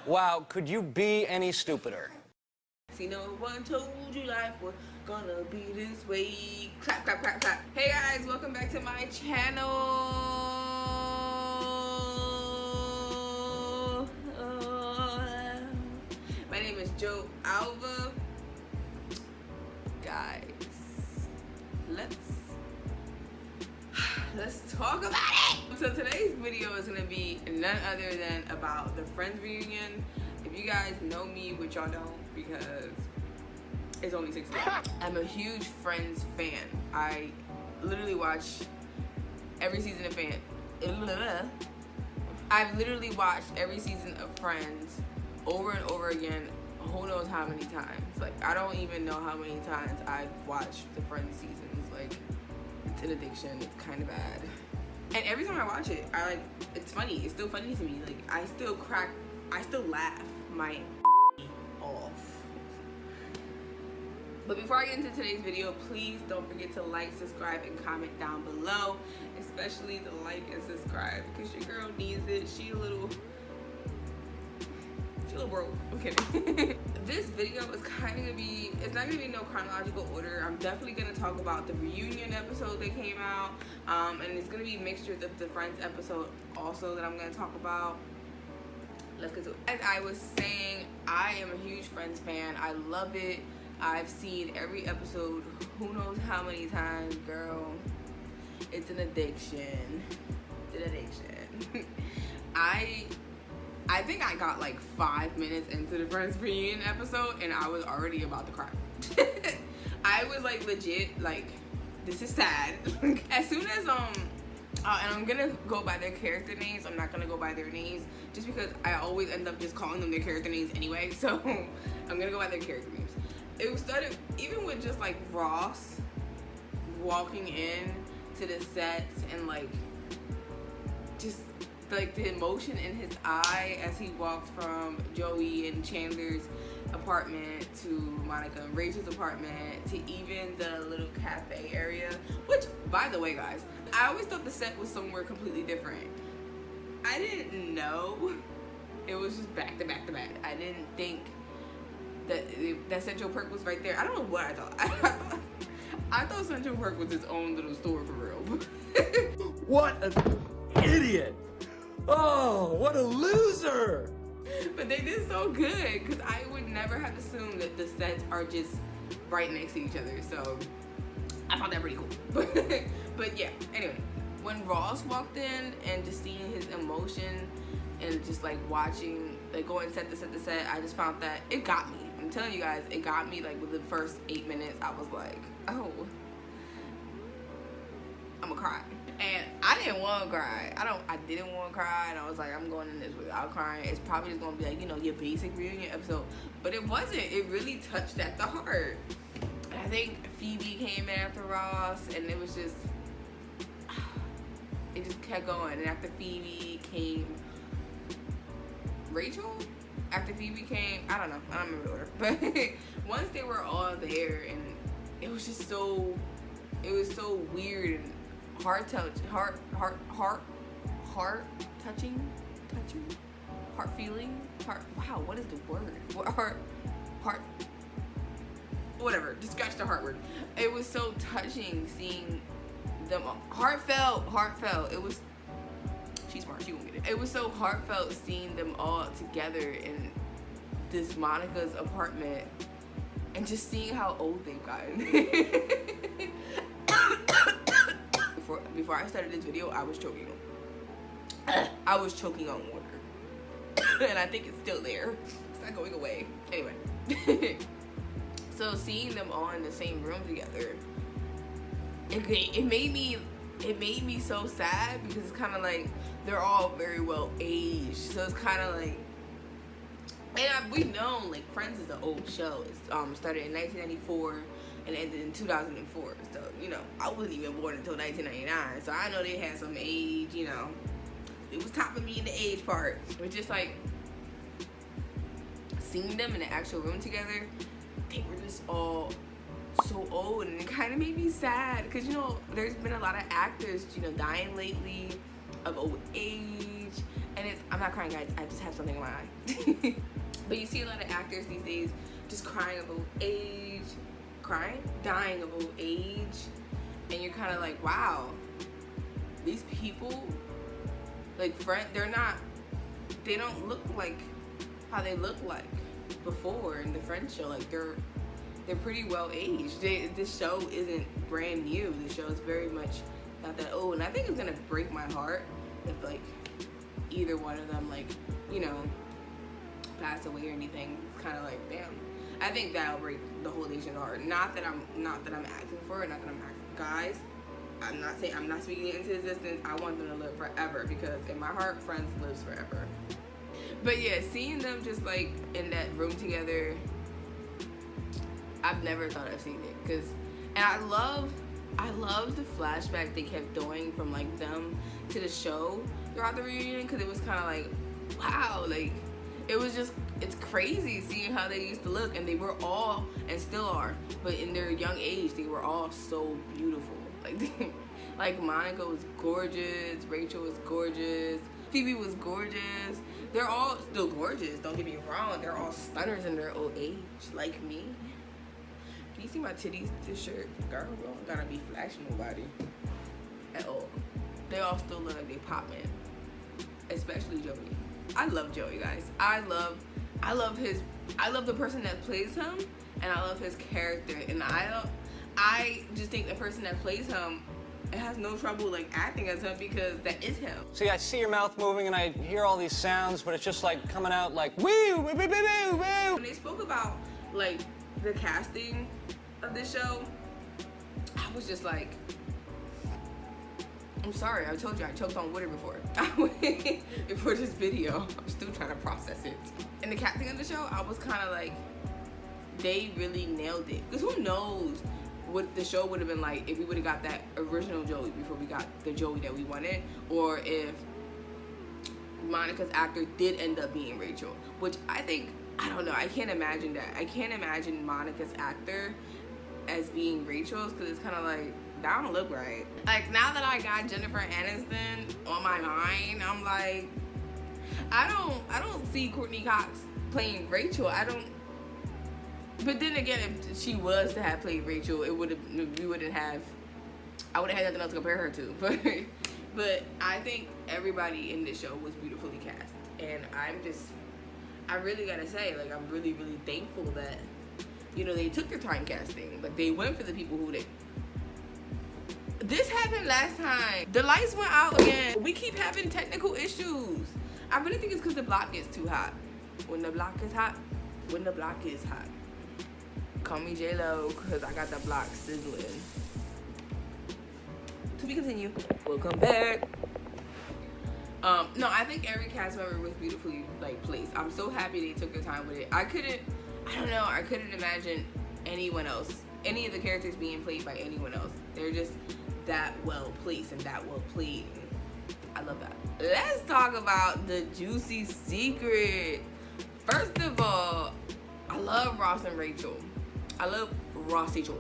Wow, could you be any stupider? See, no one told you life was gonna be this way. Clap, clap, clap, clap. Hey guys, welcome back to my channel. My name is Joe Alva. Guys, let's talk about it. So today's video is gonna be none other than about the Friends reunion. If you guys know me, which y'all don't because it's only 6 days. I'm a huge Friends fan. I literally watch every season of I've literally watched every season of Friends over and over again. Who knows how many times? Like, I don't even know how many times I've watched the Friends seasons. Like, it's an addiction. It's kind of bad. And every time I watch it, it's funny. It's still funny to me. Like, I still laugh my off. But before I get into today's video, please don't forget to like, subscribe, and comment down below. Especially the like and subscribe, because your girl needs it. She a little broke. I'm kidding. This video is kind of gonna be, it's not gonna be no chronological order. I'm definitely gonna talk about the reunion episode that came out, and it's gonna be mixtures of the Friends episode also that I'm gonna talk about. Let's get to it. As I was saying, I am a huge Friends fan. I love it. I've seen every episode who knows how many times, girl. It's an addiction. It's an addiction. I think I got like 5 minutes into the Friends reunion episode and I was already about to cry. I was like legit like, this is sad. As soon as and I'm gonna go by their character names. I'm not gonna go by their names just because I always end up just calling them their character names anyway. So I'm gonna go by their character names. It started even with just like Ross walking in to the sets and like just like the emotion in his eye as he walked from Joey and Chandler's apartment to Monica and Rachel's apartment to even the little cafe area, which, by the way, guys, I always thought the set was somewhere completely different. I didn't know. It was just back to back to back. I didn't think that Central Perk was right there. I don't know what I thought. I thought Central Perk was its own little store for real. What an idiot! Oh, what a loser! But they did so good because I would never have assumed that the sets are just right next to each other. So I found that pretty cool. But yeah, anyway, when Ross walked in and just seeing his emotion and just like watching, like going set to set to set, I just found that it got me. I'm telling you guys, it got me. Like with the first 8 minutes, I was like, oh, I'm gonna cry. And I didn't want to cry. I didn't want to cry, and I was like, I'm going in this without crying. It's probably just gonna be like, you know, your basic reunion episode. But it wasn't. It really touched at the heart. And I think Phoebe came in after Ross, and it was just, it just kept going. And after Phoebe came Rachel. After Phoebe came, I don't know. I don't remember the order. But once they were all there, and it was just so, it was so weird and heart touching, heart feeling, wow, what is the word? Heart, whatever, just scratch the heart word. It was so touching seeing them, heartfelt, it was, she's smart, she won't get it. It was so heartfelt seeing them all together in this Monica's apartment and just seeing how old they've gotten. Before I started this video, I was choking on water. And I think it's still there. It's not going away. Anyway. So seeing them all in the same room together, it made me so sad because it's kind of like they're all very well aged. So it's kind of like, and we've known like Friends is an old show. It started in 1994 and ended in 2004. So, you know, I wasn't even born until 1999. So I know they had some age, you know. It was topping me in the age part. But just like seeing them in the actual room together, they were just all so old, and it kind of made me sad because, you know, there's been a lot of actors, you know, dying lately of old age, And I'm not crying, guys. I just have something in my eye. But you see a lot of actors these days just crying of old age, dying of old age, and you're kind of like, wow, these people, like, they don't look like how they looked like before in the Friends show. Like, they're pretty well aged. This show isn't brand new. The show is very much not that old, and I think it's gonna break my heart if, like, either one of them, like, you know, pass away or anything. It's kind of like, damn. I think that'll break the whole nation's heart. Not that I'm asking for it. Not that I'm asking, guys. I'm not speaking it into existence. I want them to live forever, because in my heart, Friends lives forever. But yeah, seeing them just like in that room together, I've never thought I've seen it. And I love the flashback they kept doing from like them to the show throughout the reunion, because it was kind of like, wow, like it's crazy seeing how they used to look, and they were all, and still are, but in their young age, they were all so beautiful. Like Monica was gorgeous, Rachel was gorgeous, Phoebe was gorgeous. They're all still gorgeous, don't get me wrong. They're all stunners in their old age, like me. Can you see my titties, this shirt? Girl, we don't gotta be flashing nobody at all. They all still look like they poppin', especially Joey. I love Joey, guys. I love the person that plays him, and I love his character. And I just think the person that plays him, it has no trouble like acting as him, because that is him. See, I see your mouth moving and I hear all these sounds, but it's just like coming out like woo, woo, woo, woo, woo. When they spoke about like the casting of this show, I was just like, I'm sorry, I told you I choked on water before. Before this video, I'm still trying to process it. In the casting of the show, I was kind of like, they really nailed it. Because who knows what the show would have been like if we would have got that original Joey before we got the Joey that we wanted, or if Monica's actor did end up being Rachel, which I think, I don't know, I can't imagine that. I can't imagine Monica's actor as being Rachel's, because it's kind of like, that don't look right. Like, now that I got Jennifer Aniston on my mind, I'm like, I don't see Courtney Cox playing Rachel. But then again, if she was to have played Rachel, I would have had nothing else to compare her to. But I think everybody in this show was beautifully cast, and I really gotta say, like, I'm really, really thankful that, you know, they took their time casting. Like, they went for the people who This happened last time. The lights went out again. We keep having technical issues. I really think it's because the block gets too hot. When the block is hot. Call me J-Lo, because I got the block sizzling. To be continued. Welcome back. No, I think every cast member was beautifully, like, placed. I'm so happy they took their time with it. I couldn't imagine anyone else, any of the characters being played by anyone else. They're just that well placed and that well played. I love that. Let's talk about the juicy secret. First of all, I love Ross and Rachel. I love Ross Rachel.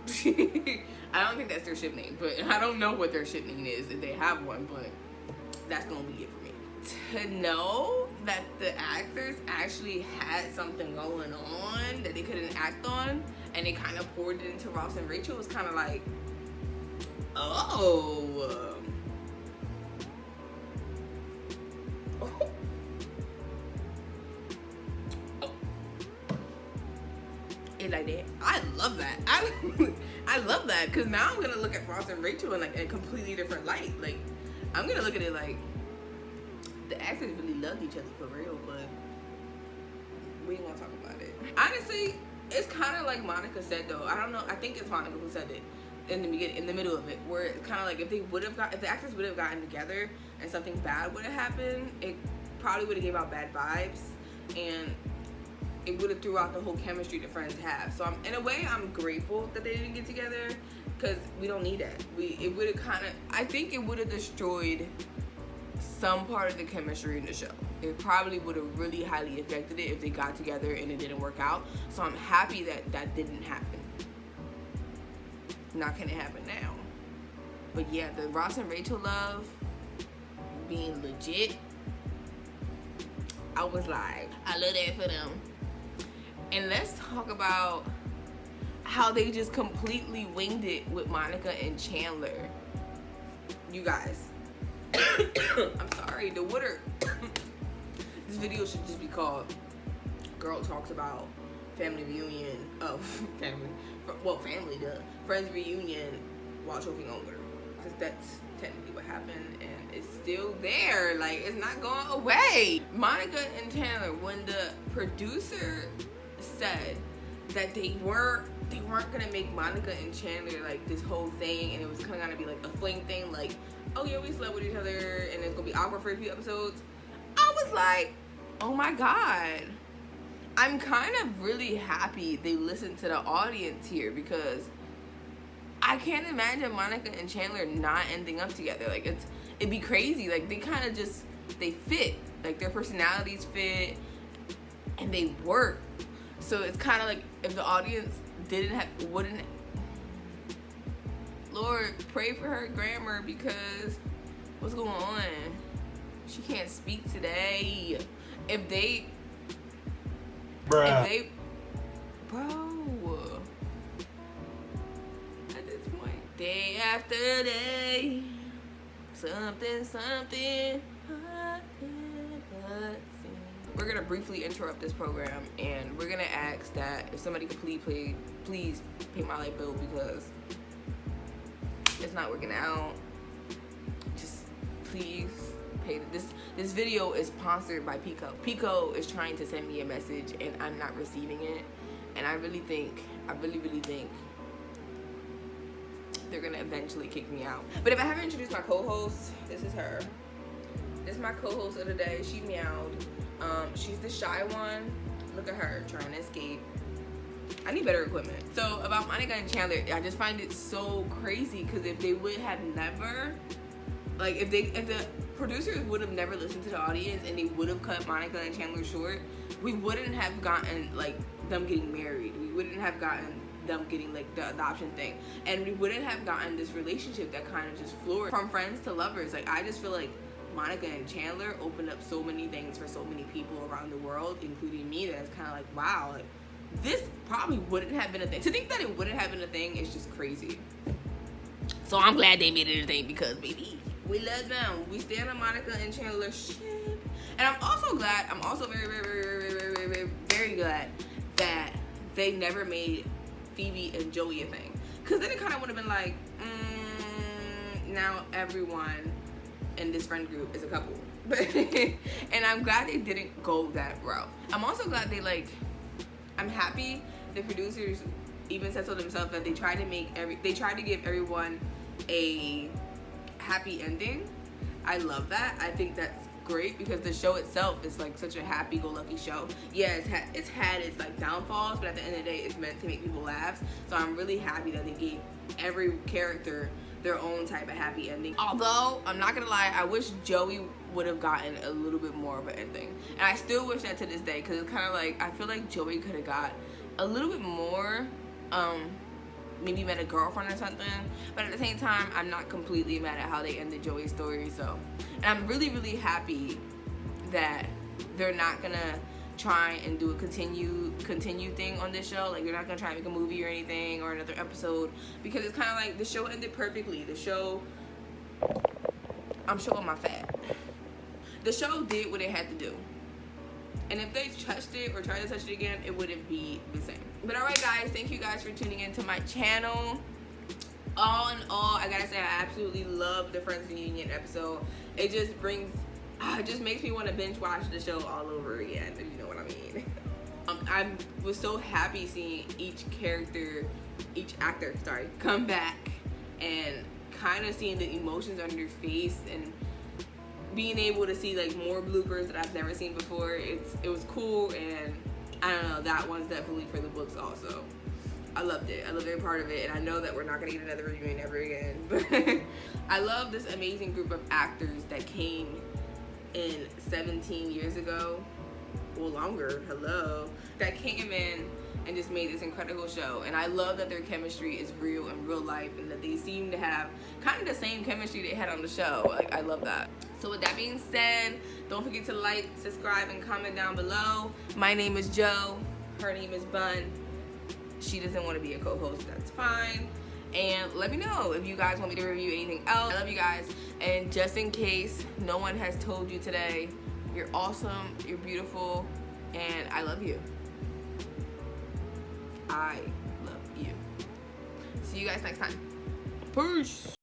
I don't think that's their ship name, but I don't know what their ship name is if they have one, but that's gonna be it for me. To know that the actors actually had something going on that they couldn't act on, and they kind of poured it into Ross and Rachel, was kind of like, oh. It's like that. I love that. I love that, because now I'm gonna look at Ross and Rachel in like a completely different light. Like, I'm gonna look at it like the actors really loved each other for real, but we ain't gonna talk about it. Honestly, it's kind of like Monica said though. I don't know. I think it's Monica who said it in the beginning, in the middle of it, where it's kind of like if the actors would have gotten together and something bad would have happened, it probably would have gave out bad vibes, and it would have threw out the whole chemistry that Friends have. So in a way, I'm grateful that they didn't get together, because we don't need that. It would have I think it would have destroyed some part of the chemistry in the show. It probably would have really highly affected it if they got together and it didn't work out. So I'm happy that that didn't happen. Not gonna happen now. But yeah, the Ross and Rachel love being legit I was like, I love that for them. And let's talk about how they just completely winged it with Monica and Chandler. You guys, I'm sorry, the water. This video should just be called Girl Talks About Family Reunion. Oh, family, Friends Reunion while choking on water. Because that's technically what happened, and it's still there. Like, it's not going away. Monica and Chandler, when the producer said that they weren't gonna make Monica and Chandler like this whole thing, and it was kind of gonna be like a fling thing, like, oh yeah, we slept with each other, and it's gonna be awkward for a few episodes. I was like, oh my god. I'm kind of really happy they listened to the audience here, because I can't imagine Monica and Chandler not ending up together. Like, it'd be crazy. Like, they kind of just, they fit. Like, their personalities fit, and they work. So it's kind of like if the audience wouldn't. Lord, pray for her grammar, because what's going on? She can't speak today. If they, bro. At this point, day after day, something. We're gonna briefly interrupt this program, and we're gonna ask that if somebody could please pay my light bill, because it's not working out. Just please pay. This video is sponsored by Pico. Pico is trying to send me a message, and I'm not receiving it. And I really think they're gonna eventually kick me out. But if I haven't introduced my co-host, this is her. This is my co-host of the day. She meowed. She's the shy one. Look at her trying to escape. I need better equipment. So about Monica and Chandler, I just find it so crazy, because if they would have never, like, if the producers would have never listened to the audience and they would have cut Monica and Chandler short, we wouldn't have gotten like them getting married. We wouldn't have gotten them getting like the adoption thing, and we wouldn't have gotten this relationship that kind of just floored from friends to lovers. Like, I just feel like Monica and Chandler opened up so many things for so many people around the world, including me, that it's kind of like, wow, like, this probably wouldn't have been a thing. To think that it wouldn't have been a thing is just crazy. So I'm glad they made it a thing, because, baby, we love them. We stand on Monica and Chandler ship. And I'm also very, very, very, very, very, very, very, very glad that they never made Phoebe and Joey a thing. Because then it kind of would have been like, now everyone in this friend group is a couple. And I'm glad they didn't go that route. I'm also glad I'm happy the producers even said so themselves, that they tried to give everyone a happy ending. I love that. I think that's great, because the show itself is like such a happy-go-lucky show. Yeah, it's had its like downfalls, but at the end of the day, it's meant to make people laugh. So I'm really happy that they gave every character their own type of happy ending. Although, I'm not gonna lie, I wish Joey would have gotten a little bit more of an ending. And I still wish that to this day, because it's kind of like, I feel like Joey could have got a little bit more, maybe met a girlfriend or something. But at the same time, I'm not completely mad at how they ended Joey's story. So, and I'm really, really happy that they're not gonna try and do a continue thing on this show. Like, they're not gonna try and make a movie or anything, or another episode, because it's kind of like the show ended perfectly. The show, I'm showing my fat. The show did what it had to do, and if they touched it or tried to touch it again, it wouldn't be the same. But alright guys, thank you guys for tuning into my channel. All in all, I gotta say, I absolutely love the Friends Reunion episode. It just makes me want to binge watch the show all over again, if you know what I mean. I was so happy seeing each actor come back, and kind of seeing the emotions on their face, and being able to see like more bloopers that I've never seen before. It was cool, and I don't know, that one's definitely for the books also. I loved it. I loved every part of it, and I know that we're not gonna get another reunion ever again. But I love this amazing group of actors that came in 17 years ago, well, longer, that came in and just made this incredible show. And I love that their chemistry is real in real life, and that they seem to have kind of the same chemistry they had on the show. Like, I love that. So with that being said, don't forget to like, subscribe, and comment down below. My name is Joe. Her name is Bun. She doesn't want to be a co-host. That's fine. And let me know if you guys want me to review anything else. I love you guys. And just in case no one has told you today, you're awesome, you're beautiful, and I love you. I love you. See you guys next time. Peace.